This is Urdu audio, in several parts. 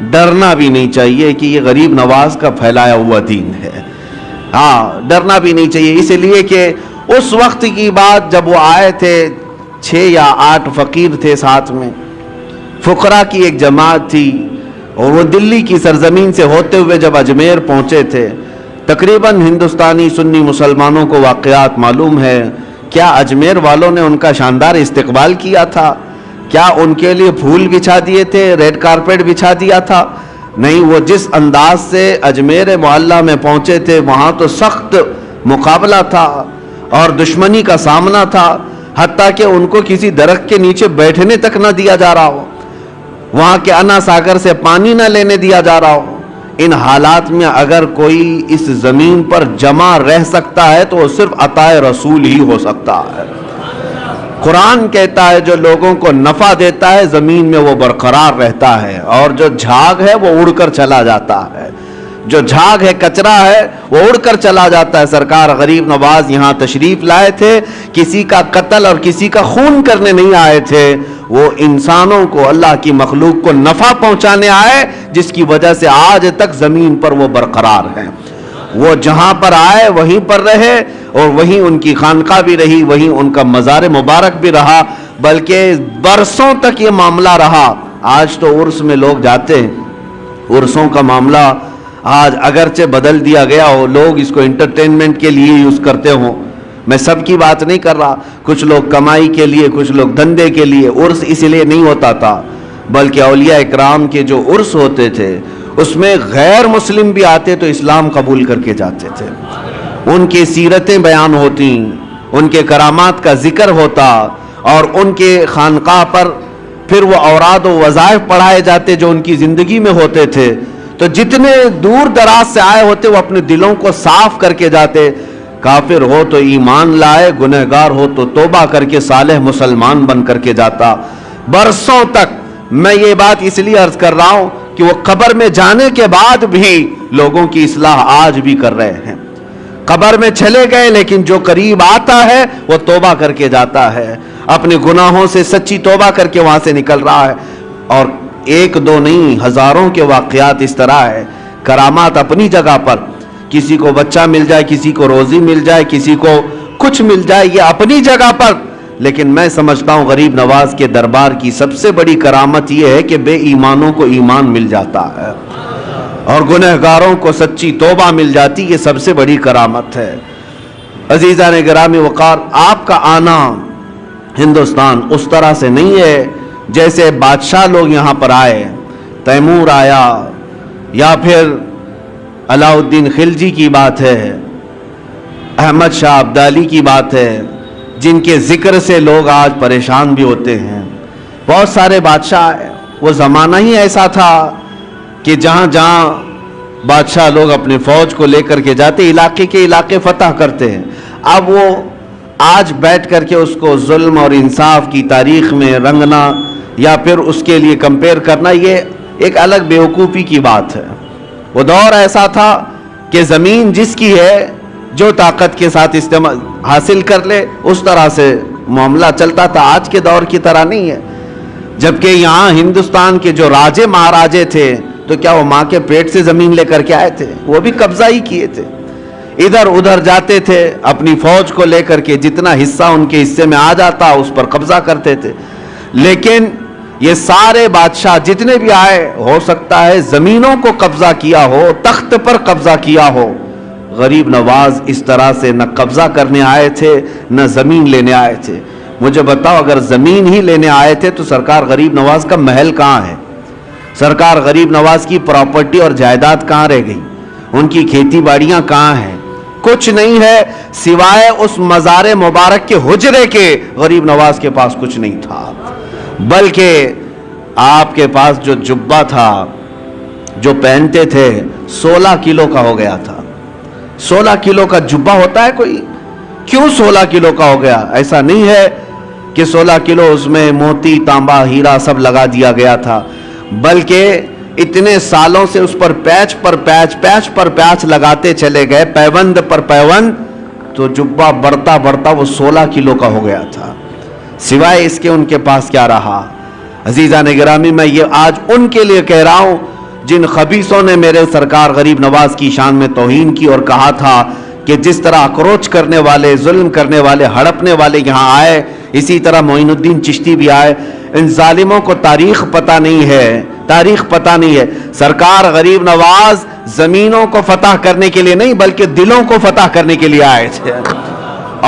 ڈرنا بھی نہیں چاہیے کہ یہ غریب نواز کا پھیلایا ہوا دین ہے. ہاں ڈرنا بھی نہیں چاہیے، اس لیے کہ اس وقت کی بات جب وہ آئے تھے 6 یا 8 فقیر تھے ساتھ میں، فقراء کی ایک جماعت تھی، اور وہ دلی کی سرزمین سے ہوتے ہوئے جب اجمیر پہنچے تھے، تقریباً ہندوستانی سنی مسلمانوں کو واقعات معلوم ہے. کیا اجمیر والوں نے ان کا شاندار استقبال کیا تھا؟ کیا ان کے لیے پھول بچھا دیے تھے، ریڈ کارپیٹ بچھا دیا تھا؟ نہیں، وہ جس انداز سے اجمیر معلیٰ میں پہنچے تھے وہاں تو سخت مقابلہ تھا اور دشمنی کا سامنا تھا، حتیٰ کہ ان کو کسی درخت کے نیچے بیٹھنے تک نہ دیا جا رہا ہو، وہاں کے انا ساگر سے پانی نہ لینے دیا جا رہا ہو. ان حالات میں اگر کوئی اس زمین پر جمع رہ سکتا ہے تو وہ صرف عطا رسول ہی ہو سکتا ہے. قرآن کہتا ہے جو لوگوں کو نفع دیتا ہے زمین میں وہ برقرار رہتا ہے، اور جو جھاگ ہے وہ اڑ کر چلا جاتا ہے. جو جھاگ ہے، کچرا ہے، وہ اڑ کر چلا جاتا ہے. سرکار غریب نواز یہاں تشریف لائے تھے، کسی کا قتل اور کسی کا خون کرنے نہیں آئے تھے، وہ انسانوں کو، اللہ کی مخلوق کو نفع پہنچانے آئے، جس کی وجہ سے آج تک زمین پر وہ برقرار ہیں. وہ جہاں پر آئے وہیں پر رہے، اور وہیں ان کی خانقاہ بھی رہی، وہیں ان کا مزار مبارک بھی رہا، بلکہ برسوں تک یہ معاملہ رہا. آج تو عرس میں لوگ جاتے ہیں، عرسوں کا معاملہ آج اگرچہ بدل دیا گیا ہو، لوگ اس کو انٹرٹینمنٹ کے لیے یوز کرتے ہوں. میں سب کی بات نہیں کر رہا، کچھ لوگ کمائی کے لیے، کچھ لوگ دھندے کے لیے. عرس اس لیے نہیں ہوتا تھا، بلکہ اولیاء اکرام کے جو عرس ہوتے تھے اس میں غیر مسلم بھی آتے تو اسلام قبول کر کے جاتے تھے. ان کی سیرتیں بیان ہوتی، ان کے کرامات کا ذکر ہوتا، اور ان کے خانقاہ پر پھر وہ اوراد و وظائف پڑھائے جاتے جو ان کی زندگی میں ہوتے تھے. تو جتنے دور دراز سے آئے ہوتے وہ اپنے دلوں کو صاف کر کے جاتے. کافر ہو تو ایمان لائے، گنہگار ہو تو توبہ کر کے صالح مسلمان بن کر کے جاتا. برسوں تک میں یہ بات اس لیے عرض کر رہا ہوں کہ وہ قبر میں جانے کے بعد بھی لوگوں کی اصلاح آج بھی کر رہے ہیں. قبر میں چلے گئے لیکن جو قریب آتا ہے وہ توبہ کر کے جاتا ہے، اپنے گناہوں سے سچی توبہ کر کے وہاں سے نکل رہا ہے. اور ایک دو نہیں، ہزاروں کے واقعات اس طرح ہے. کرامات اپنی جگہ پر، کسی کو بچہ مل جائے، کسی کو روزی مل جائے، کسی کو کچھ مل جائے، یہ اپنی جگہ پر. لیکن میں سمجھتا ہوں غریب نواز کے دربار کی سب سے بڑی کرامت یہ ہے کہ بے ایمانوں کو ایمان مل جاتا ہے اور گنہگاروں کو سچی توبہ مل جاتی. یہ سب سے بڑی کرامت ہے. عزیزان گرامی وقار، آپ کا آنا ہندوستان اس طرح سے نہیں ہے جیسے بادشاہ لوگ یہاں پر آئے. تیمور آیا یا پھر علاء الدین خلجی کی بات ہے، احمد شاہ ابدالی کی بات ہے، جن کے ذکر سے لوگ آج پریشان بھی ہوتے ہیں. بہت سارے بادشاہ آئے. وہ زمانہ ہی ایسا تھا کہ جہاں جہاں بادشاہ لوگ اپنے فوج کو لے کر کے جاتے، علاقے کے علاقے فتح کرتے ہیں. اب وہ آج بیٹھ کر کے اس کو ظلم اور انصاف کی تاریخ میں رنگنا یا پھر اس کے لیے کمپیئر کرنا، یہ ایک الگ بیوقوفی کی بات ہے. وہ دور ایسا تھا کہ زمین جس کی ہے جو طاقت کے ساتھ استعمال حاصل کر لے، اس طرح سے معاملہ چلتا تھا. آج کے دور کی طرح نہیں ہے. جبکہ یہاں ہندوستان کے جو راجے مہاراجے تھے تو کیا وہ ماں کے پیٹ سے زمین لے کر کے آئے تھے؟ وہ بھی قبضہ ہی کیے تھے. ادھر ادھر جاتے تھے اپنی فوج کو لے کر کے، جتنا حصہ ان کے حصے میں آ جاتا اس پر قبضہ کرتے تھے. لیکن یہ سارے بادشاہ جتنے بھی آئے، ہو سکتا ہے زمینوں کو قبضہ کیا ہو، تخت پر قبضہ کیا ہو. غریب نواز اس طرح سے نہ قبضہ کرنے آئے تھے نہ زمین لینے آئے تھے. مجھے بتاؤ، اگر زمین ہی لینے آئے تھے تو سرکار غریب نواز کا محل کہاں ہے؟ سرکار غریب نواز کی پراپرٹی اور جائیداد کہاں رہ گئی؟ ان کی کھیتی باڑیاں کہاں ہیں؟ کچھ نہیں ہے سوائے اس مزار مبارک کے حجرے کے. غریب نواز کے پاس کچھ نہیں تھا، بلکہ آپ کے پاس جو جبہ تھا جو پہنتے تھے 16 کلو کا ہو گیا تھا. 16 کلو کا جبہ ہوتا ہے کوئی؟ کیوں 16 کلو کا ہو گیا؟ ایسا نہیں ہے کہ 16 کلو اس میں موتی تانبا ہیرا سب لگا دیا گیا تھا، بلکہ اتنے سالوں سے اس پر پیچ پر پیچ لگاتے چلے گئے، پیوند پر پیوند، تو جبہ بڑھتا بڑھتا وہ 16 کلو کا ہو گیا تھا. سوائے اس کے ان کے پاس کیا رہا؟ عزیزان گرامی، میں یہ آج ان کے لیے کہہ رہا ہوں جن خبیثوں نے میرے سرکار غریب نواز کی شان میں توہین کی اور کہا تھا کہ جس طرح اکروچ کرنے والے، ظلم کرنے والے، ہڑپنے والے یہاں آئے، اسی طرح معین الدین چشتی بھی آئے. ان ظالموں کو تاریخ پتہ نہیں ہے، تاریخ پتہ نہیں ہے. سرکار غریب نواز زمینوں کو فتح کرنے کے لیے نہیں بلکہ دلوں کو فتح کرنے کے لیے آئے تھے،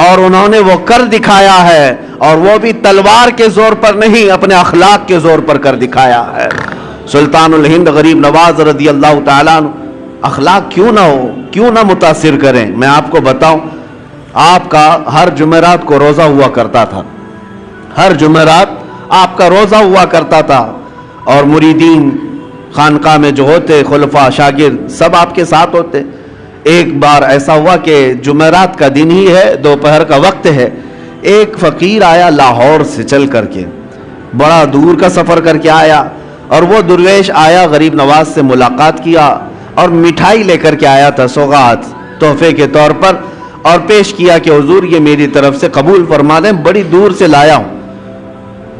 اور انہوں نے وہ کر دکھایا ہے، اور وہ بھی تلوار کے زور پر نہیں، اپنے اخلاق کے زور پر کر دکھایا ہے. سلطان الہند غریب نواز رضی اللہ تعالیٰ عنہ اخلاق کیوں نہ ہو، کیوں نہ متاثر کریں. میں آپ کو بتاؤں، آپ کا ہر جمعرات کو روزہ ہوا کرتا تھا، ہر جمعرات آپ کا روزہ ہوا کرتا تھا، اور مریدین خانقاہ میں جو ہوتے، خلفاء، شاگرد، سب آپ کے ساتھ ہوتے. ایک بار ایسا ہوا کہ جمعرات کا دن ہی ہے، دوپہر کا وقت ہے، ایک فقیر آیا لاہور سے چل کر کے، بڑا دور کا سفر کر کے آیا، اور وہ درویش آیا، غریب نواز سے ملاقات کیا اور مٹھائی لے کر کے آیا تھا، سوغات تحفے کے طور پر، اور پیش کیا کہ حضور یہ میری طرف سے قبول فرما دیں، بڑی دور سے لایا ہوں.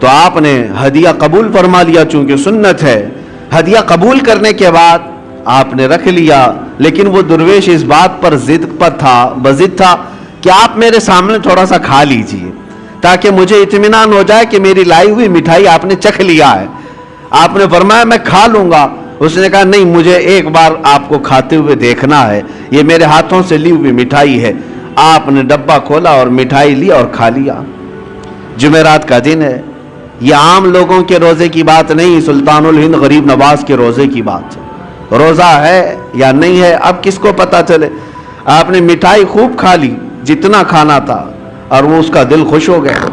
تو آپ نے ہدیہ قبول فرما لیا، چونکہ سنت ہے. ہدیہ قبول کرنے کے بعد آپ نے رکھ لیا، لیکن وہ درویش اس بات پر بضد تھا کہ آپ میرے سامنے تھوڑا سا کھا لیجئے تاکہ مجھے اطمینان ہو جائے کہ میری لائی ہوئی مٹھائی آپ نے چکھ لیا ہے. آپ نے فرمایا میں کھا لوں گا. اس نے کہا نہیں، مجھے ایک بار آپ کو کھاتے ہوئے دیکھنا ہے، یہ میرے ہاتھوں سے لی ہوئی مٹھائی ہے. آپ نے ڈبہ کھولا اور مٹھائی لی اور کھا لیا. جمعرات کا دن ہے، یہ عام لوگوں کے روزے کی بات نہیں، سلطان الہند غریب نواز کے روزے کی بات ہے. روزہ ہے یا نہیں ہے اب کس کو پتا چلے. آپ نے مٹھائی خوب کھا لی، جتنا کھانا تھا، اور وہ اس کا دل خوش ہو گیا.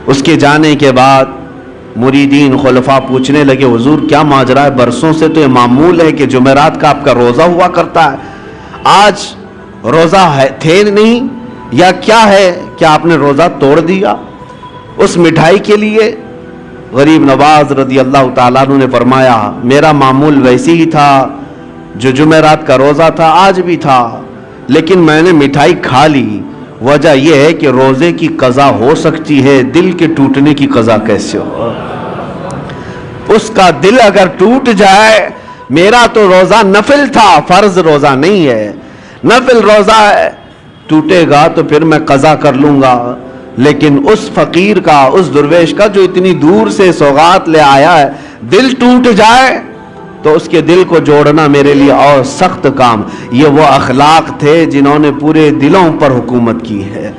اس کے جانے کے بعد مریدین خلفاء پوچھنے لگے حضور کیا ماجرا ہے؟ برسوں سے تو یہ معمول ہے کہ جمعرات کا آپ کا روزہ ہوا کرتا ہے، آج روزہ تھے نہیں یا کیا ہے کہ آپ نے روزہ توڑ دیا اس مٹھائی کے لیے؟ غریب نواز رضی اللہ تعالیٰ عنہ نے فرمایا میرا معمول ویسی ہی تھا جو جمعرات کا روزہ تھا، آج بھی تھا، لیکن میں نے مٹھائی کھا لی. وجہ یہ ہے کہ روزے کی قضا ہو سکتی ہے، دل کے ٹوٹنے کی قضا کیسے ہو؟ اس کا دل اگر ٹوٹ جائے، میرا تو روزہ نفل تھا، فرض روزہ نہیں ہے، نفل روزہ ہے، ٹوٹے گا تو پھر میں قضا کر لوں گا. لیکن اس فقیر کا، اس درویش کا جو اتنی دور سے سوغات لے آیا ہے، دل ٹوٹ جائے تو اس کے دل کو جوڑنا میرے لیے اور سخت کام. یہ وہ اخلاق تھے جنہوں نے پورے دلوں پر حکومت کی ہے،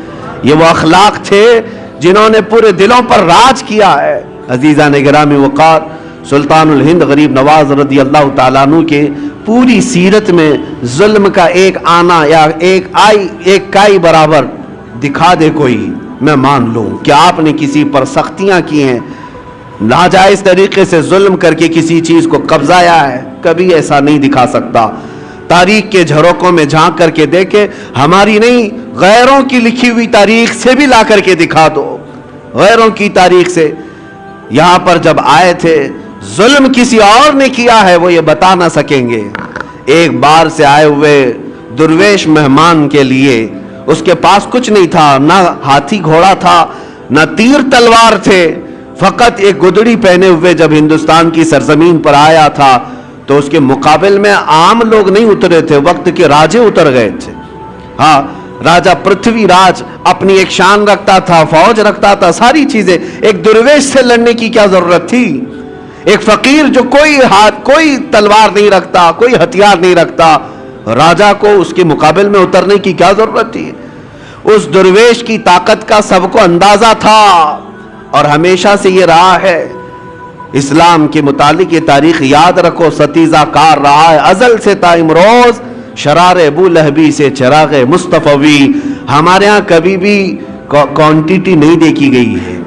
یہ وہ اخلاق تھے جنہوں نے پورے دلوں پر راج کیا ہے. عزیزان گرامی وقار، سلطان الہند غریب نواز رضی اللہ تعالیٰ عنہ کے پوری سیرت میں ظلم کا ایک آنا یا ایک کائی برابر دکھا دے کوئی، میں مان لوں کہ آپ نے کسی پر سختیاں کی ہیں، ناجائز طریقے سے ظلم کر کے کسی چیز کو قبضایا ہے، کبھی ایسا نہیں دکھا سکتا. تاریخ کے جھروکوں میں جھانک کر کے دیکھے، ہماری نہیں غیروں کی لکھی ہوئی تاریخ سے بھی لا کر کے دکھا دو، غیروں کی تاریخ سے. یہاں پر جب آئے تھے ظلم کسی اور نے کیا ہے وہ یہ بتا نہ سکیں گے. ایک بار سے آئے ہوئے درویش مہمان کے لیے اس کے پاس کچھ نہیں تھا، نہ ہاتھی گھوڑا تھا، نہ تیر تلوار تھے، فقط ایک گدڑی پہنے ہوئے جب ہندوستان کی سرزمین پر آیا تھا تو اس کے مقابل میں عام لوگ نہیں اترے تھے، وقت کے راجے اتر گئے تھے. ہاں، راجہ پرتھوی راج اپنی ایک شان رکھتا تھا، فوج رکھتا تھا، ساری چیزیں. ایک درویش سے لڑنے کی کیا ضرورت تھی؟ ایک فقیر جو کوئی تلوار نہیں رکھتا، کوئی ہتھیار نہیں رکھتا، راجہ کو اس کے مقابل میں اترنے کی کیا ضرورت تھی؟ اس درویش کی طاقت کا سب کو اندازہ تھا، اور ہمیشہ سے یہ رہا ہے. اسلام کے متعلق یہ تاریخ یاد رکھو، ستیزہ کار رہا ہے ازل سے تا امروز، شرار ابو لہبی سے چراغ مصطفی. ہمارے ہاں کبھی بھی کوانٹیٹی نہیں دیکھی گئی ہے،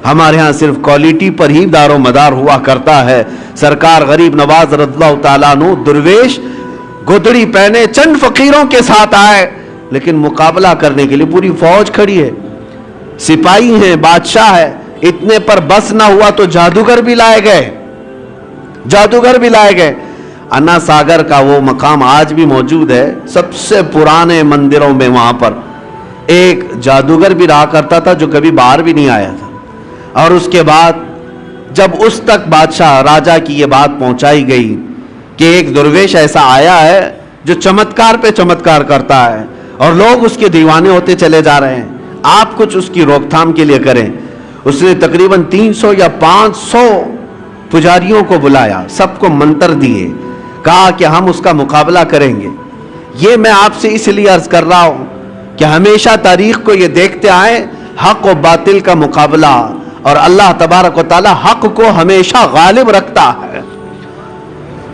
ہمارے ہاں صرف کوالٹی پر ہی دار و مدار ہوا کرتا ہے. سرکار غریب نواز رضی اللہ تعالیٰ عنہ درویش گدڑی پہنے چند فقیروں کے ساتھ آئے، لیکن مقابلہ کرنے کے لیے پوری فوج کھڑی ہے، سپاہی ہیں، بادشاہ ہے. اتنے پر بس نہ ہوا تو جادوگر بھی لائے گئے. انا ساگر کا وہ مقام آج بھی موجود ہے، سب سے پرانے مندروں میں وہاں پر ایک جادوگر بھی رہا کرتا تھا جو کبھی باہر بھی نہیں آیا تھا. اور اس کے بعد جب اس تک بادشاہ راجہ کی یہ بات پہنچائی گئی کہ ایک درویش ایسا آیا ہے جو چمتکار پہ چمتکار کرتا ہے اور لوگ اس کے دیوانے ہوتے چلے جا رہے ہیں، آپ کچھ اس کی روک تھام کے لیے کریں۔ اس نے تقریباً 300 یا 500 پجاریوں کو بلایا، سب کو منتر دیے، کہا کہ ہم اس کا مقابلہ کریں گے۔ یہ میں آپ سے اس لیے عرض کر رہا ہوں کہ ہمیشہ تاریخ کو یہ دیکھتے آئیں حق و باطل کا مقابلہ، اور اللہ تبارک و تعالی حق کو ہمیشہ غالب رکھتا ہے۔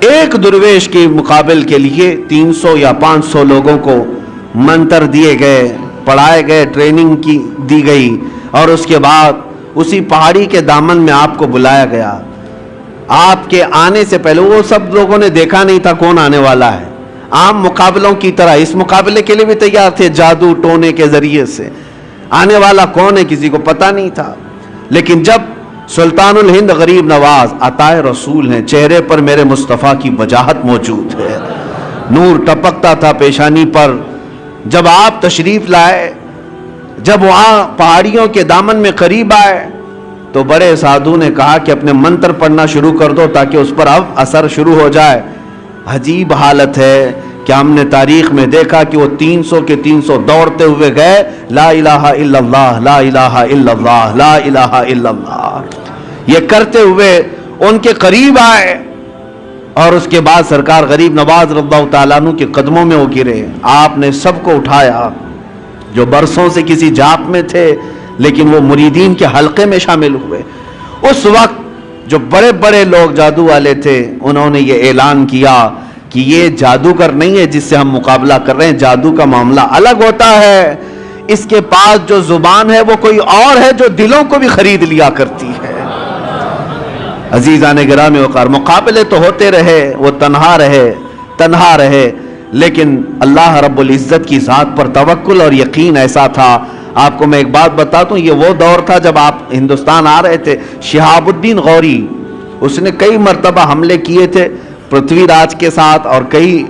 ایک درویش کے مقابل کے لیے 300 یا 500 لوگوں کو منتر دیے گئے، پڑھائے گئے، ٹریننگ کی دی گئی، اور اس کے بعد اسی پہاڑی کے دامن میں آپ کو بلایا گیا۔ آپ کے آنے سے پہلے وہ سب لوگوں نے دیکھا نہیں تھا کون آنے والا ہے، عام مقابلوں کی طرح اس مقابلے کے لیے بھی تیار تھے، جادو ٹونے کے ذریعے سے آنے والا کون ہے کسی کو پتہ نہیں تھا۔ لیکن جب سلطان الہند غریب نواز عطائے رسول ہیں، چہرے پر میرے مصطفیٰ کی وجاہت موجود ہے، نور ٹپکتا تھا پیشانی پر، جب آپ تشریف لائے، جب وہاں پہاڑیوں کے دامن میں قریب آئے تو بڑے سادھو نے کہا کہ اپنے منتر پڑھنا شروع کر دو تاکہ اس پر اب اثر شروع ہو جائے۔ عجیب حالت ہے کہ ہم نے تاریخ میں دیکھا کہ وہ 300 کے 300 دوڑتے ہوئے گئے، لا الہ الا اللہ، لا الہ الا اللہ، لا الہ الا اللہ، یہ کرتے ہوئے ان کے قریب آئے، اور اس کے بعد سرکار غریب نواز رضی اللہ تعالیٰ عنہ کے قدموں میں وہ گرے۔ آپ نے سب کو اٹھایا جو برسوں سے کسی جاپ میں تھے لیکن وہ مریدین کے حلقے میں شامل ہوئے۔ اس وقت جو بڑے بڑے لوگ جادو والے تھے انہوں نے یہ اعلان کیا کہ یہ جادوگر نہیں ہے جس سے ہم مقابلہ کر رہے ہیں، جادو کا معاملہ الگ ہوتا ہے، اس کے پاس جو زبان ہے وہ کوئی اور ہے جو دلوں کو بھی خرید لیا کرتی ہے۔ عزیزان گرامی وقار، مقابلے تو ہوتے رہے، وہ تنہا رہے، لیکن اللہ رب العزت کی ذات پر توکل اور یقین ایسا تھا۔ آپ کو میں ایک بات بتاتا ہوں، یہ وہ دور تھا جب آپ ہندوستان آ رہے تھے، شہاب الدین غوری اس نے کئی مرتبہ حملے کیے تھے پرتھوی راج کے ساتھ اور کئی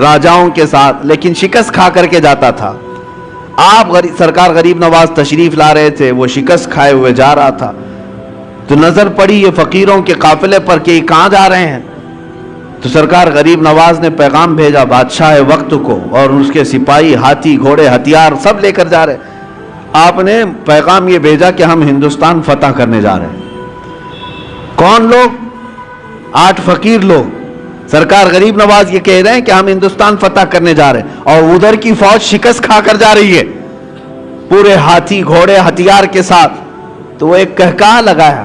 راجاؤں کے ساتھ، لیکن شکست کھا کر کے جاتا تھا۔ آپ سرکار غریب نواز تشریف لا رہے تھے، وہ شکست کھائے ہوئے جا رہا تھا، تو نظر پڑی یہ فقیروں کے قافلے پر کہ یہ کہاں جا رہے ہیں، تو سرکار غریب نواز نے پیغام بھیجا بادشاہ وقت کو، اور اس کے سپاہی ہاتھی گھوڑے ہتھیار سب لے کر جا رہے۔ آپ نے پیغام یہ بھیجا کہ ہم ہندوستان فتح کرنے جا رہے ہیں۔ کون لوگ؟ 8 فقیر لوگ۔ سرکار غریب نواز یہ کہہ رہے ہیں کہ ہم ہندوستان فتح کرنے جا رہے ہیں، اور ادھر کی فوج شکست کھا کر جا رہی ہے پورے ہاتھی گھوڑے ہتھیار کے ساتھ۔ تو وہ ایک کہکہا لگایا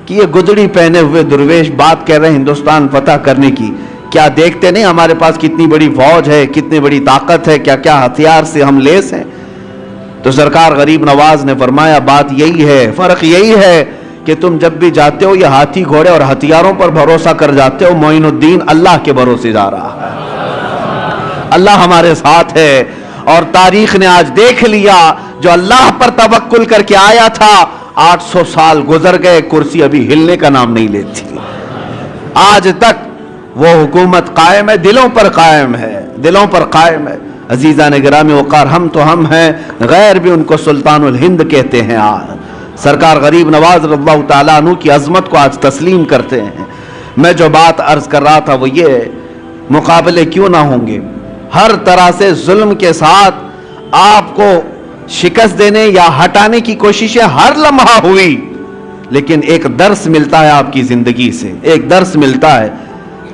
کہ یہ گدڑی پہنے ہوئے درویش بات کہہ رہے ہیں ہندوستان فتح کرنے کی، کیا دیکھتے نہیں ہمارے پاس کتنی بڑی فوج ہے، کتنی بڑی طاقت ہے، کیا کیا ہتھیار سے ہم لیس ہیں۔ تو سرکار غریب نواز نے فرمایا بات یہی ہے، فرق یہی ہے کہ تم جب بھی جاتے ہو یہ ہاتھی گھوڑے اور ہتھیاروں پر بھروسہ کر جاتے ہو، معین الدین اللہ کے بھروسے جا رہا ہے، اللہ ہمارے ساتھ ہے۔ اور تاریخ نے آج دیکھ لیا جو اللہ پر توکل کر کے آیا تھا، 800 سال گزر گئے، کرسی ابھی ہلنے کا نام نہیں لیتی، آج تک وہ حکومت قائم ہے، دلوں پر قائم ہے، دلوں پر قائم ہے۔ عزیزان گرامی وقار، ہم تو ہم ہیں، غیر بھی ان کو سلطان الہند کہتے ہیں۔ سرکار غریب نواز رضی اللہ تعالیٰ عنہ کی عظمت کو آج تسلیم کرتے ہیں۔ میں جو بات عرض کر رہا تھا وہ یہ، مقابلے کیوں نہ ہوں گے، ہر طرح سے ظلم کے ساتھ آپ کو شکست دینے یا ہٹانے کی کوششیں ہر لمحہ ہوئی، لیکن ایک درس ملتا ہے آپ کی زندگی سے، ایک درس ملتا ہے،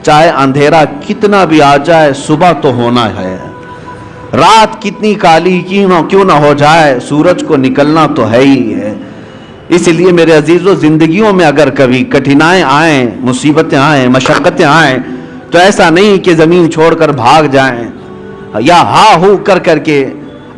چاہے اندھیرا کتنا بھی آ جائے صبح تو ہونا ہے، رات کتنی کالی کیوں نہ ہو جائے سورج کو نکلنا تو ہے ہی ہے۔ اس لیے میرے عزیزو، زندگیوں میں اگر کبھی کٹھنائیں آئیں، مصیبتیں آئیں، مشقتیں آئیں، تو ایسا نہیں کہ زمین چھوڑ کر بھاگ جائیں یا ہا ہو کر کے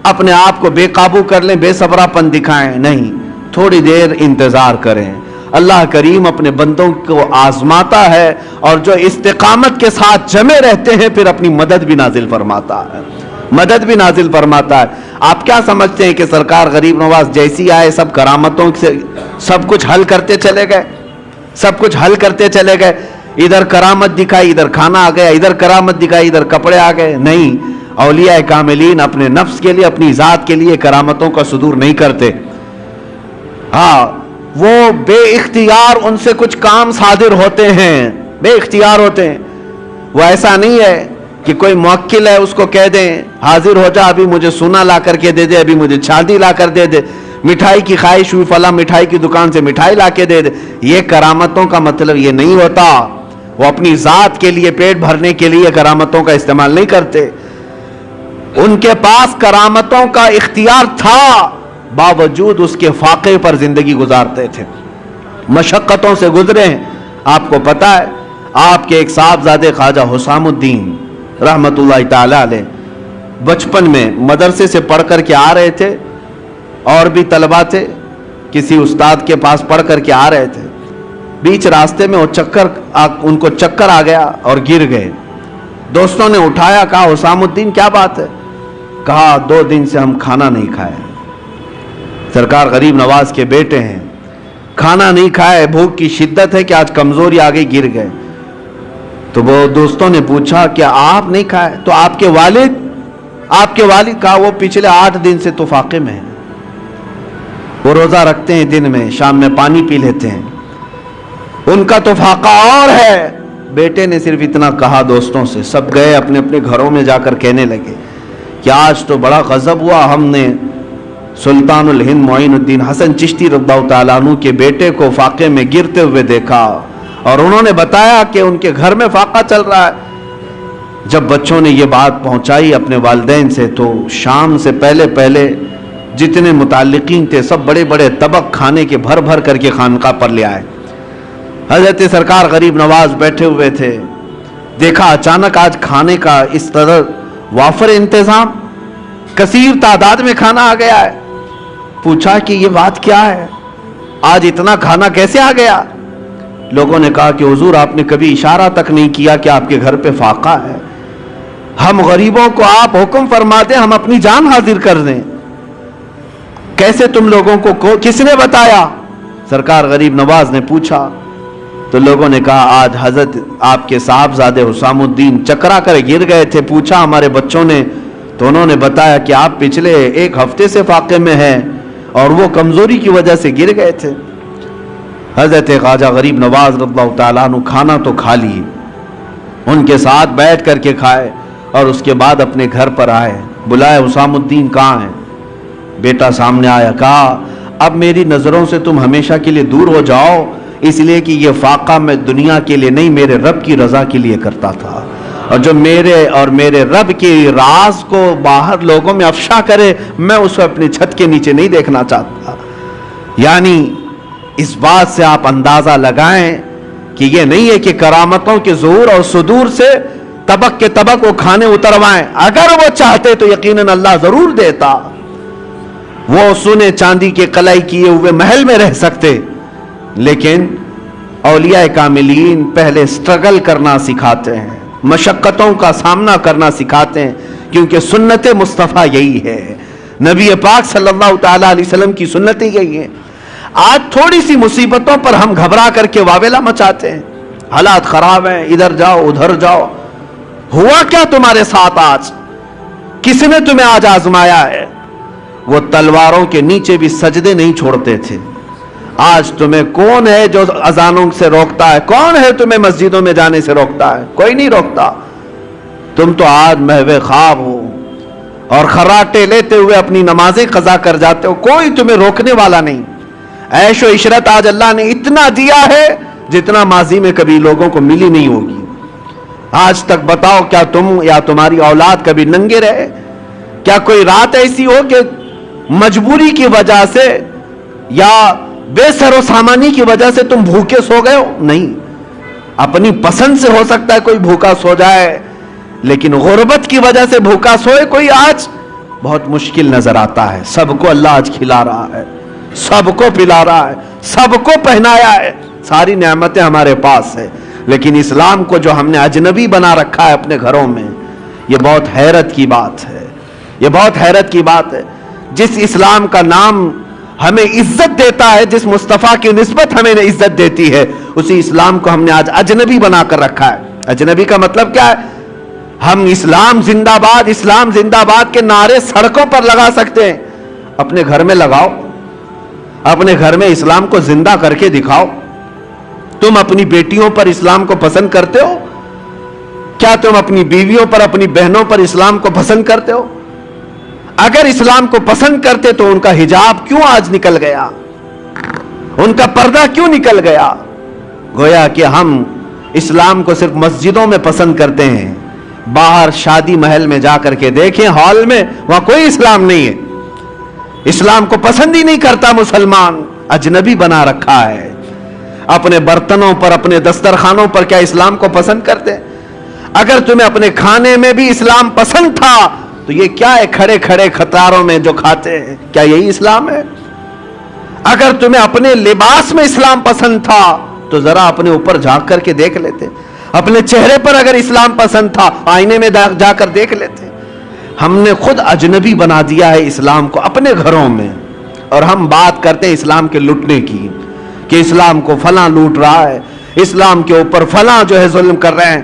اپنے آپ کو بے قابو کر لیں، بے صبرا پن دکھائیں، نہیں، تھوڑی دیر انتظار کریں۔ اللہ کریم اپنے بندوں کو آزماتا ہے، اور جو استقامت کے ساتھ جمے رہتے ہیں پھر اپنی مدد بھی نازل فرماتا ہے، مدد بھی نازل فرماتا ہے۔ آپ کیا سمجھتے ہیں کہ سرکار غریب نواز جیسی آئے سب کرامتوں سے سب کچھ حل کرتے چلے گئے، سب کچھ حل کرتے چلے گئے، ادھر کرامت دکھائی ادھر کھانا آ گیا، ادھر کرامت دکھائی ادھر کپڑے آ گئے؟ نہیں، اولیاء کاملین اپنے نفس کے لیے، اپنی ذات کے لیے کرامتوں کا صدور نہیں کرتے، ہاں وہ بے اختیار ان سے کچھ کام صادر ہوتے ہیں، بے اختیار ہوتے ہیں۔ وہ ایسا نہیں ہے کہ کوئی موکل ہے اس کو کہہ دیں حاضر ہو جا، ابھی مجھے سونا لا کر کے دے دے، ابھی مجھے چاندی لا کر دے دے، مٹھائی کی خواہش ہوئی فلاں مٹھائی کی دکان سے مٹھائی لا کے دے دے۔ یہ کرامتوں کا مطلب یہ نہیں ہوتا، وہ اپنی ذات کے لیے پیٹ بھرنے کے لیے کرامتوں کا استعمال نہیں کرتے۔ ان کے پاس کرامتوں کا اختیار تھا، باوجود اس کے فاقے پر زندگی گزارتے تھے، مشقتوں سے گزرے ہیں۔ آپ کو پتہ ہے آپ کے ایک صاحبزادے خواجہ حسام الدین رحمت اللہ تعالی علیہ بچپن میں مدرسے سے پڑھ کر کے آ رہے تھے، اور بھی طلبہ تھے، کسی استاد کے پاس پڑھ کر کے آ رہے تھے، بیچ راستے میں ان کو چکر آ گیا اور گر گئے۔ دوستوں نے اٹھایا، کہا حسام الدین کیا بات ہے؟ کہا 2 دن سے ہم کھانا نہیں کھائے، سرکار غریب نواز کے بیٹے ہیں، کھانا نہیں کھائے، بھوک کی شدت ہے کہ آج کمزوری آ گئی، گر گئے۔ تو وہ دوستوں نے پوچھا کیا آپ نہیں کھائے؟ تو آپ کے والد کہا وہ پچھلے 8 دن سے تو فاقے میں ہیں، وہ روزہ رکھتے ہیں، دن میں شام میں پانی پی لیتے ہیں، ان کا تو فاقہ اور ہے۔ بیٹے نے صرف اتنا کہا دوستوں سے، سب گئے اپنے اپنے گھروں میں جا کر کہنے لگے کہ آج تو بڑا غضب ہوا، ہم نے سلطان الہند معین الدین حسن چشتی رضی اللہ تعالیٰ عنہ کے بیٹے کو فاقے میں گرتے ہوئے دیکھا، اور انہوں نے بتایا کہ ان کے گھر میں فاقہ چل رہا ہے۔ جب بچوں نے یہ بات پہنچائی اپنے والدین سے تو شام سے پہلے جتنے متعلقین تھے سب بڑے بڑے طبق کھانے کے بھر بھر کر کے خانقاہ پر لے آئے۔ حضرت سرکار غریب نواز بیٹھے ہوئے تھے، دیکھا اچانک آج کھانے کا اس طرح وافر انتظام، کثیر تعداد میں کھانا آ گیا ہے۔ پوچھا کہ یہ بات کیا ہے، آج اتنا کھانا کیسے آ گیا؟ لوگوں نے کہا کہ حضور آپ نے کبھی اشارہ تک نہیں کیا کہ آپ کے گھر پہ فاقہ ہے، ہم غریبوں کو آپ حکم فرما دیں ہم اپنی جان حاضر کر دیں، کیسے تم لوگوں کو کس نے بتایا؟ سرکار غریب نواز نے پوچھا تو لوگوں نے کہا آج حضرت آپ کے صاحبزادے حسام الدین چکرا کر گر گئے تھے، پوچھا ہمارے بچوں نے تو انہوں نے بتایا کہ آپ پچھلے 1 ہفتے سے فاقے میں ہیں اور وہ کمزوری کی وجہ سے گر گئے تھے۔ حضرت خواجہ غریب نواز رضی اللہ تعالیٰ عنہ کھانا تو کھا لیے، ان کے ساتھ بیٹھ کر کے کھائے، اور اس کے بعد اپنے گھر پر آئے، بلائے حسام الدین کہاں ہیں؟ بیٹا سامنے آیا، کہا اب میری نظروں سے تم ہمیشہ کے لیے دور ہو جاؤ، اس لیے کہ یہ فاقہ میں دنیا کے لیے نہیں میرے رب کی رضا کے لیے کرتا تھا، اور جو میرے اور میرے رب کے راز کو باہر لوگوں میں افشا کرے میں اس کو اپنی چھت کے نیچے نہیں دیکھنا چاہتا۔ یعنی اس بات سے آپ اندازہ لگائیں کہ یہ نہیں ہے کہ کرامتوں کے ظہور اور صدور سے طبق کے طبق وہ کھانے اتروائیں، اگر وہ چاہتے تو یقیناً اللہ ضرور دیتا، وہ سونے چاندی کے قلعے کیے ہوئے محل میں رہ سکتے، لیکن اولیاء کاملین پہلے سٹرگل کرنا سکھاتے ہیں، مشقتوں کا سامنا کرنا سکھاتے ہیں، کیونکہ سنت مصطفیٰ یہی ہے، نبی پاک صلی اللہ تعالیٰ علیہ وسلم کی سنت یہی ہے۔ آج تھوڑی سی مصیبتوں پر ہم گھبرا کر کے واویلا مچاتے ہیں، حالات خراب ہیں، ادھر جاؤ ادھر جاؤ، ہوا کیا تمہارے ساتھ؟ آج کس نے تمہیں آج آزمایا ہے؟ وہ تلواروں کے نیچے بھی سجدے نہیں چھوڑتے تھے، آج تمہیں کون ہے جو اذانوں سے روکتا ہے؟ کون ہے تمہیں مسجدوں میں جانے سے روکتا ہے؟ کوئی نہیں روکتا۔ تم تو آج محو خواب ہو اور خراٹے لیتے ہوئے اپنی نمازیں قضا کر جاتے ہو، کوئی تمہیں روکنے والا نہیں۔ عیش و عشرت آج اللہ نے اتنا دیا ہے جتنا ماضی میں کبھی لوگوں کو ملی نہیں ہوگی۔ آج تک بتاؤ کیا تم یا تمہاری اولاد کبھی ننگے رہے؟ کیا کوئی رات ایسی ہو کہ مجبوری کی وجہ سے یا بے سر و سامانی کی وجہ سے تم بھوکے سو گئے ہو؟ نہیں، اپنی پسند سے ہو سکتا ہے کوئی بھوکا سو جائے، لیکن غربت کی وجہ سے بھوکا سوئے کوئی آج بہت مشکل نظر آتا ہے۔ سب کو اللہ آج کھلا رہا ہے، سب کو پلا رہا ہے، سب کو پہنایا ہے، ساری نعمتیں ہمارے پاس ہے، لیکن اسلام کو جو ہم نے اجنبی بنا رکھا ہے اپنے گھروں میں، یہ بہت حیرت کی بات ہے، یہ بہت حیرت کی بات ہے۔ جس اسلام کا نام ہمیں عزت دیتا ہے، جس مصطفیٰ کی نسبت ہمیں عزت دیتی ہے، اسی اسلام کو ہم نے آج اجنبی بنا کر رکھا ہے۔ اجنبی کا مطلب کیا ہے؟ ہم اسلام زندہ باد کے نعرے سڑکوں پر لگا سکتے ہیں، اپنے گھر میں لگاؤ، اپنے گھر میں اسلام کو زندہ کر کے دکھاؤ۔ تم اپنی بیٹیوں پر اسلام کو پسند کرتے ہو؟ کیا تم اپنی بیویوں پر اپنی بہنوں پر اسلام کو پسند کرتے ہو؟ اگر اسلام کو پسند کرتے تو ان کا حجاب کیوں آج نکل گیا؟ ان کا پردہ کیوں نکل گیا؟ گویا کہ ہم اسلام کو صرف مسجدوں میں پسند کرتے ہیں، باہر شادی محل میں جا کر کے دیکھیں، ہال میں، وہاں کوئی اسلام نہیں ہے۔ اسلام کو پسند ہی نہیں کرتا مسلمان، اجنبی بنا رکھا ہے۔ اپنے برتنوں پر، اپنے دسترخوانوں پر کیا اسلام کو پسند کرتے؟ اگر تمہیں اپنے کھانے میں بھی اسلام پسند تھا تو یہ کیا ہے کھڑے کھڑے قطاروں میں جو کھاتے ہیں؟ کیا یہی اسلام ہے؟ اگر تمہیں اپنے لباس میں اسلام پسند تھا تو ذرا اپنے اوپر جھانک کر کے دیکھ لیتے۔ اپنے چہرے پر اگر اسلام پسند تھا آئینے میں جا کر دیکھ لیتے۔ ہم نے خود اجنبی بنا دیا ہے اسلام کو اپنے گھروں میں، اور ہم بات کرتے ہیں اسلام کے لٹنے کی کہ اسلام کو فلاں لوٹ رہا ہے، اسلام کے اوپر فلاں جو ہے ظلم کر رہے ہیں۔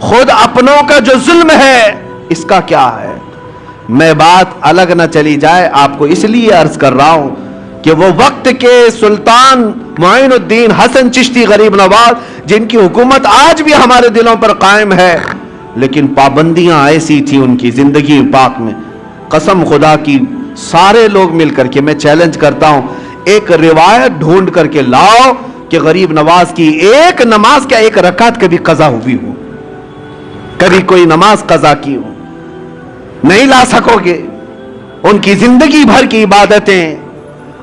خود اپنوں کا جو ظلم ہے اس کا کیا ہے؟ میں بات الگ نہ چلی جائے، آپ کو اس لیے عرض کر رہا ہوں کہ وہ وقت کے سلطان معین الدین حسن چشتی غریب نواز، جن کی حکومت آج بھی ہمارے دلوں پر قائم ہے، لیکن پابندیاں ایسی تھی ان کی زندگی پاک میں، قسم خدا کی سارے لوگ مل کر کے میں چیلنج کرتا ہوں، ایک روایت ڈھونڈ کر کے لاؤ کہ غریب نواز کی ایک نماز کیا ایک رکعت کبھی قضا ہوئی ہو، کبھی کوئی نماز قضا کی ہو، نہیں لا سکو گے۔ ان کی زندگی بھر کی عبادتیں،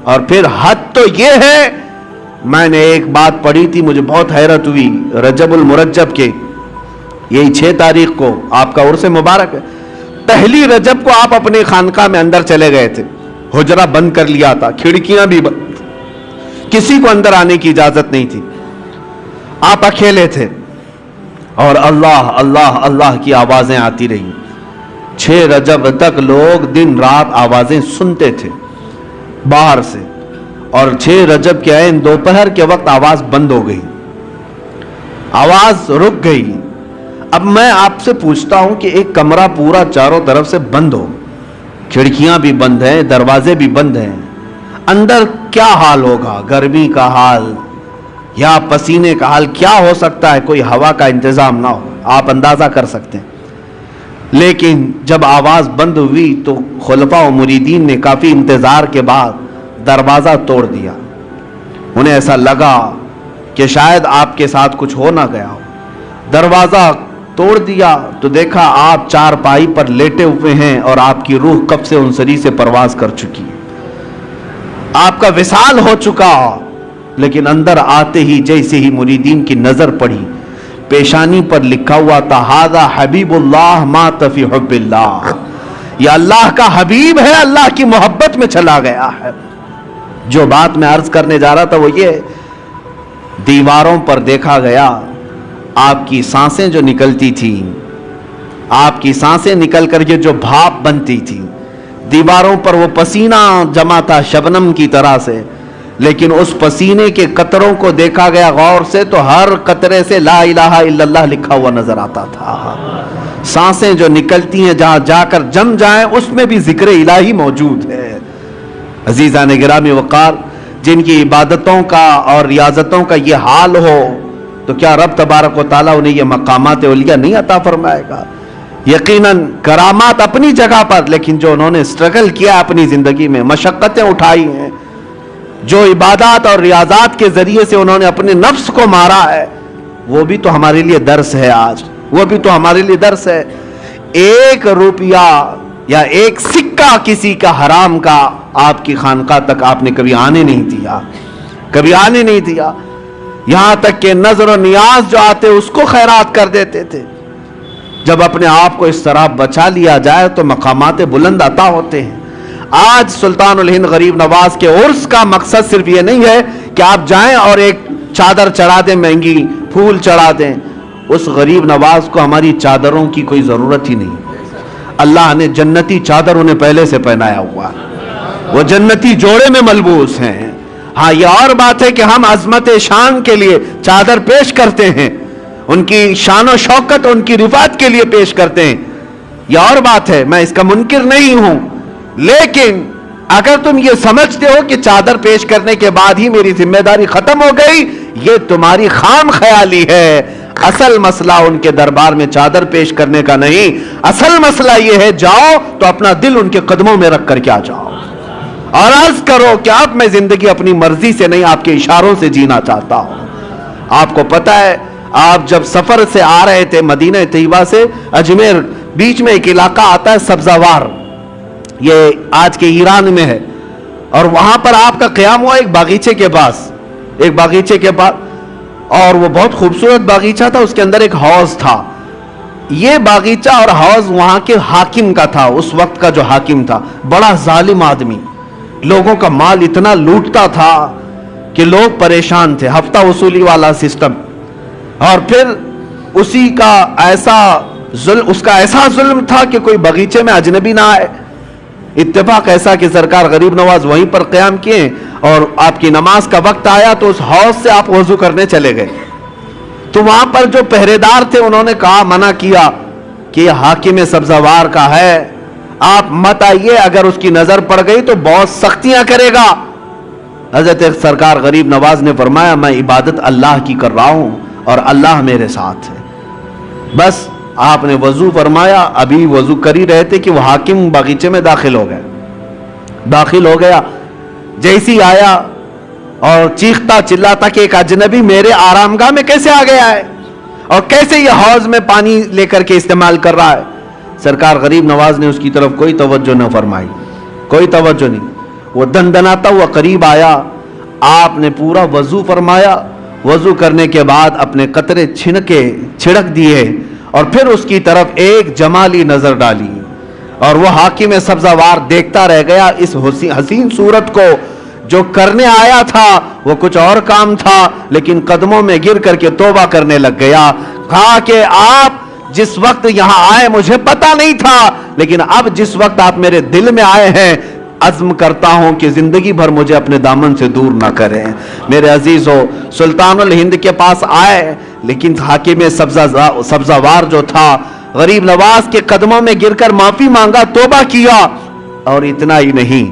اور پھر حد تو یہ ہے، میں نے ایک بات پڑھی تھی مجھے بہت حیرت ہوئی، رجب المرجب کے یہی 6 تاریخ کو آپ کا عرس مبارک ہے، پہلی رجب کو آپ اپنے خانقاہ میں اندر چلے گئے تھے، حجرہ بند کر لیا تھا، کھڑکیاں بھی بند، کسی کو اندر آنے کی اجازت نہیں تھی، آپ اکیلے تھے، اور اللہ اللہ اللہ کی آوازیں آتی رہی۔ 6 رجب تک لوگ دن رات آوازیں سنتے تھے باہر سے، اور 6 رجب کے عین دوپہر کے وقت آواز بند ہو گئی، آواز رک گئی۔ اب میں آپ سے پوچھتا ہوں کہ ایک کمرہ پورا چاروں طرف سے بند ہو، کھڑکیاں بھی بند ہیں، دروازے بھی بند ہیں، اندر کیا حال ہوگا؟ گرمی کا حال یا پسینے کا حال کیا ہو سکتا ہے؟ کوئی ہوا کا انتظام نہ ہو، آپ اندازہ کر سکتے ہیں۔ لیکن جب آواز بند ہوئی تو خلفاء و مریدین نے کافی انتظار کے بعد دروازہ توڑ دیا۔ انہیں ایسا لگا کہ شاید آپ کے ساتھ کچھ ہو نہ گیا ہو، دروازہ توڑ دیا تو دیکھا آپ چارپائی پر لیٹے ہوئے ہیں، اور آپ کی روح کب سے انصری سے پرواز کر چکی ہے، آپ کا وصال ہو چکا۔ لیکن اندر آتے ہی جیسے ہی مریدین کی نظر پڑی، پیشانی پر لکھا ہوا تھا ھذا حبیب اللہ مات فی حب اللہ، یہ اللہ کا حبیب ہے، اللہ کی محبت میں چلا گیا ہے۔ جو بات میں عرض کرنے جا رہا تھا وہ یہ، دیواروں پر دیکھا گیا آپ کی سانسیں جو نکلتی تھی، آپ کی سانسیں نکل کر کے جو بھاپ بنتی تھی، دیواروں پر وہ پسینہ جمع تھا شبنم کی طرح سے، لیکن اس پسینے کے قطروں کو دیکھا گیا غور سے تو ہر قطرے سے لا الہ الا اللہ لکھا ہوا نظر آتا تھا۔ سانسیں جو نکلتی ہیں جہاں جا کر جم جائیں اس میں بھی ذکر الہی موجود ہے۔ عزیزان گرامی وقار، جن کی عبادتوں کا اور ریاضتوں کا یہ حال ہو تو کیا رب تبارک و تعالیٰ انہیں یہ مقامات علیہ نہیں عطا فرمائے گا؟ یقیناً کرامات اپنی جگہ پر، لیکن جو انہوں نے سٹرگل کیا اپنی زندگی میں، مشقتیں اٹھائی ہیں، جو عبادات اور ریاضات کے ذریعے سے انہوں نے اپنے نفس کو مارا ہے، وہ بھی تو ہمارے لیے درس ہے آج، وہ بھی تو ہمارے لیے درس ہے۔ 1 روپیہ یا 1 سکہ کسی کا حرام کا آپ کی خانقاہ تک آپ نے کبھی آنے نہیں دیا، کبھی آنے نہیں دیا، یہاں تک کہ نظر و نیاز جو آتے اس کو خیرات کر دیتے تھے۔ جب اپنے آپ کو اس طرح بچا لیا جائے تو مقامات بلند عطا ہوتے ہیں۔ آج سلطان الہند غریب نواز کے عرس کا مقصد صرف یہ نہیں ہے کہ آپ جائیں اور ایک چادر چڑھا دیں، مہنگی پھول چڑھا دیں، اس غریب نواز کو ہماری چادروں کی کوئی ضرورت ہی نہیں، اللہ نے جنتی چادر انہیں پہلے سے پہنایا ہوا، وہ جنتی جوڑے میں ملبوس ہیں۔ ہاں یہ اور بات ہے کہ ہم عظمت شان کے لیے چادر پیش کرتے ہیں، ان کی شان و شوکت ان کی رفعت کے لیے پیش کرتے ہیں، یہ اور بات ہے، میں اس کا منکر نہیں ہوں، لیکن اگر تم یہ سمجھتے ہو کہ چادر پیش کرنے کے بعد ہی میری ذمہ داری ختم ہو گئی، یہ تمہاری خام خیالی ہے۔ اصل مسئلہ ان کے دربار میں چادر پیش کرنے کا نہیں، اصل مسئلہ یہ ہے جاؤ تو اپنا دل ان کے قدموں میں رکھ کر کے آ جاؤ اور عرض کرو کہ اب میں زندگی اپنی مرضی سے نہیں، آپ کے اشاروں سے جینا چاہتا ہوں۔ آپ کو پتہ ہے آپ جب سفر سے آ رہے تھے مدینہ طیبہ سے اجمیر، بیچ میں ایک علاقہ آتا ہے سبزہ-وار، یہ آج کے ایران میں ہے، اور وہاں پر آپ کا قیام ہوا ایک باغیچے کے پاس، اور وہ بہت خوبصورت باغیچہ تھا، اس کے اندر ایک حوض تھا۔ یہ باغیچہ اور حوض وہاں کے حاکم کا تھا، اس وقت کا جو حاکم تھا، بڑا ظالم آدمی، لوگوں کا مال اتنا لوٹتا تھا کہ لوگ پریشان تھے، ہفتہ وصولی والا سسٹم، اور پھر اسی کا اس کا ایسا ظلم تھا کہ کوئی باغیچے میں اجنبی نہ آئے۔ اتفاق ایسا کہ سرکار غریب نواز وہیں پر قیام کیے، اور آپ کی نماز کا وقت آیا تو اس حوض سے آپ وضو کرنے چلے گئے، تو وہاں پر جو پہرے دار تھے انہوں نے کہا، منع کیا کہ یہ حاکم سبزہ-وار کا ہے، آپ مت آئیے، اگر اس کی نظر پڑ گئی تو بہت سختیاں کرے گا۔ حضرت سرکار غریب نواز نے فرمایا، میں عبادت اللہ کی کر رہا ہوں اور اللہ میرے ساتھ ہے۔ بس آپ نے وضو فرمایا، ابھی وضو کر ہی رہے تھے کہ وہ حاکم باغیچے میں داخل ہو گیا، جیسی آیا اور چیختا چلاتا کہ ایک اجنبی میرے آرامگاہ میں کیسے آ گیا ہے اور کیسے یہ حوض میں پانی لے کر کے استعمال کر رہا ہے۔ سرکار غریب نواز نے اس کی طرف کوئی توجہ نہ فرمائی، کوئی توجہ نہیں، وہ دندناتا ہوا قریب آیا، آپ نے پورا وضو فرمایا، وضو کرنے کے بعد اپنے قطرے چھڑک دیے اور پھر اس کی طرف ایک جمالی نظر ڈالی، اور وہ حاکم سبزہ-وار دیکھتا رہ گیا اس حسین صورت کو۔ جو کرنے آیا تھا وہ کچھ اور کام تھا، لیکن قدموں میں گر کر کے توبہ کرنے لگ گیا۔ کہا کہ آپ جس وقت یہاں آئے مجھے پتا نہیں تھا، لیکن اب جس وقت آپ میرے دل میں آئے ہیں، عزم کرتا ہوں کہ زندگی بھر مجھے اپنے دامن سے دور نہ کریں۔ میرے عزیزو، سلطان الہند کے پاس آئے، لیکن حاکم سبزہ-وار جو تھا غریب نواز کے قدموں میں گر کر معافی مانگا، توبہ کیا، اور اتنا ہی نہیں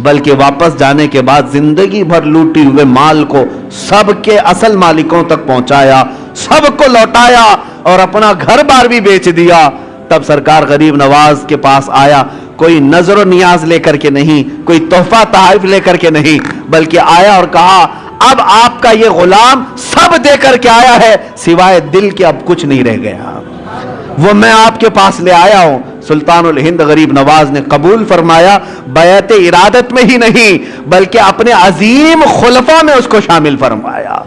بلکہ واپس جانے کے بعد زندگی بھر لوٹی ہوئے مال کو سب کے اصل مالکوں تک پہنچایا، سب کو لوٹایا اور اپنا گھر بار بھی بیچ دیا۔ تب سرکار غریب نواز کے پاس آیا، کوئی نظر و نیاز لے کر کے نہیں، کوئی تحفہ تحائف لے کر کے نہیں، بلکہ آیا اور کہا، اب آپ کا یہ غلام سب دے کر کے آیا ہے، سوائے دل کے اب کچھ نہیں رہ گیا، وہ میں آپ کے پاس لے آیا ہوں۔ سلطان الہند غریب نواز نے قبول فرمایا، بیعت ارادت میں ہی نہیں بلکہ اپنے عظیم خلفاء میں اس کو شامل فرمایا،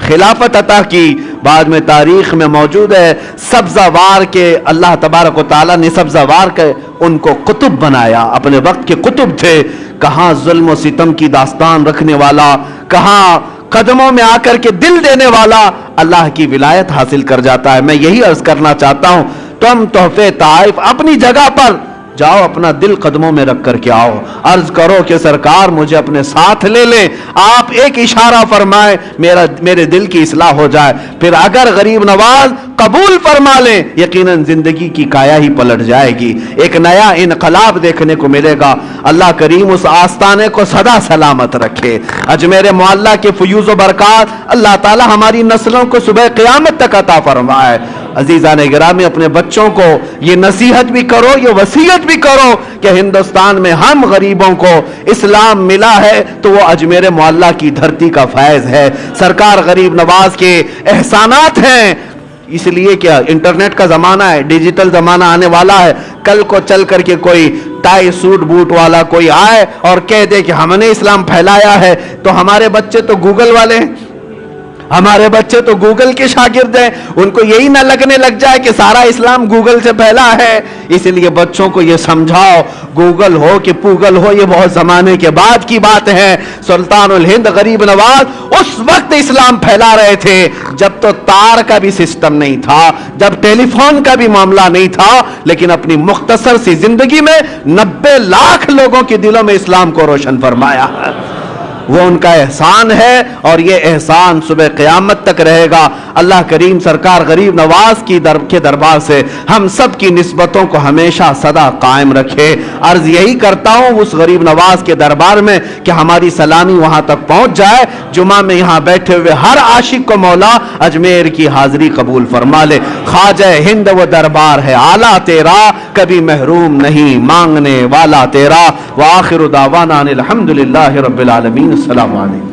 خلافت عطا کی۔ بعد میں تاریخ میں موجود ہے، سبزہ-وار کے اللہ تبارک و تعالیٰ نے سبزہ-وار کے ان کو قطب بنایا، اپنے وقت کے قطب تھے۔ کہاں ظلم و ستم کی داستان رکھنے والا، کہاں قدموں میں آ کر کے دل دینے والا اللہ کی ولایت حاصل کر جاتا ہے۔ میں یہی عرض کرنا چاہتا ہوں، تم تحفے تحائف اپنی جگہ پر جاؤ، اپنا دل قدموں میں رکھ کر کے آؤ، عرض کرو کہ سرکار مجھے اپنے ساتھ لے لیں، آپ ایک اشارہ فرمائے میرے دل کی اصلاح ہو جائے۔ پھر اگر غریب نواز قبول فرما لیں، یقیناً زندگی کی کایا ہی پلٹ جائے گی، ایک نیا انقلاب دیکھنے کو ملے گا۔ اللہ کریم اس آستانے کو سدا سلامت رکھے۔ اجمیر معلیٰ کے فیوز و برکات اللہ تعالی ہماری نسلوں کو صبح قیامت تک عطا فرمائے۔ عزیزان گرامی، اپنے بچوں کو یہ نصیحت بھی کرو، یہ وصیت بھی کرو کہ ہندوستان میں ہم غریبوں کو اسلام ملا ہے تو وہ اجمیر معلیٰ کی دھرتی کا فیض ہے، سرکار غریب نواز کے احسانات ہیں۔ اس لیے کہ انٹرنیٹ کا زمانہ ہے، ڈیجیٹل زمانہ آنے والا ہے، کل کو چل کر کے کوئی ٹائی سوٹ بوٹ والا کوئی آئے اور کہہ دے کہ ہم نے اسلام پھیلایا ہے، تو ہمارے بچے تو گوگل والے ہیں، ہمارے بچے تو گوگل کے شاگرد ہیں، ان کو یہی نہ لگنے لگ جائے کہ سارا اسلام گوگل سے پھیلا ہے۔ اس لیے بچوں کو یہ سمجھاؤ، گوگل ہو کہ پوگل ہو، یہ بہت زمانے کے بعد کی بات ہے۔ سلطان الہند غریب نواز اس وقت اسلام پھیلا رہے تھے جب تو تار کا بھی سسٹم نہیں تھا، جب ٹیلی فون کا بھی معاملہ نہیں تھا، لیکن اپنی مختصر سی زندگی میں 90 لاکھ لوگوں کے دلوں میں اسلام کو روشن فرمایا۔ وہ ان کا احسان ہے اور یہ احسان صبح قیامت تک رہے گا۔ اللہ کریم سرکار غریب نواز کے دربار سے ہم سب کی نسبتوں کو ہمیشہ سدا قائم رکھے۔ عرض یہی کرتا ہوں اس غریب نواز کے دربار میں کہ ہماری سلامی وہاں تک پہنچ جائے، جمعہ میں یہاں بیٹھے ہوئے ہر عاشق کو مولا اجمیر کی حاضری قبول فرما لے۔ خواجہ ہند وہ دربار ہے اعلیٰ تیرا، کبھی محروم نہیں مانگنے والا تیرا۔ وآخر دعوانا الحمدللہ رب العالمین۔ السلام علیکم۔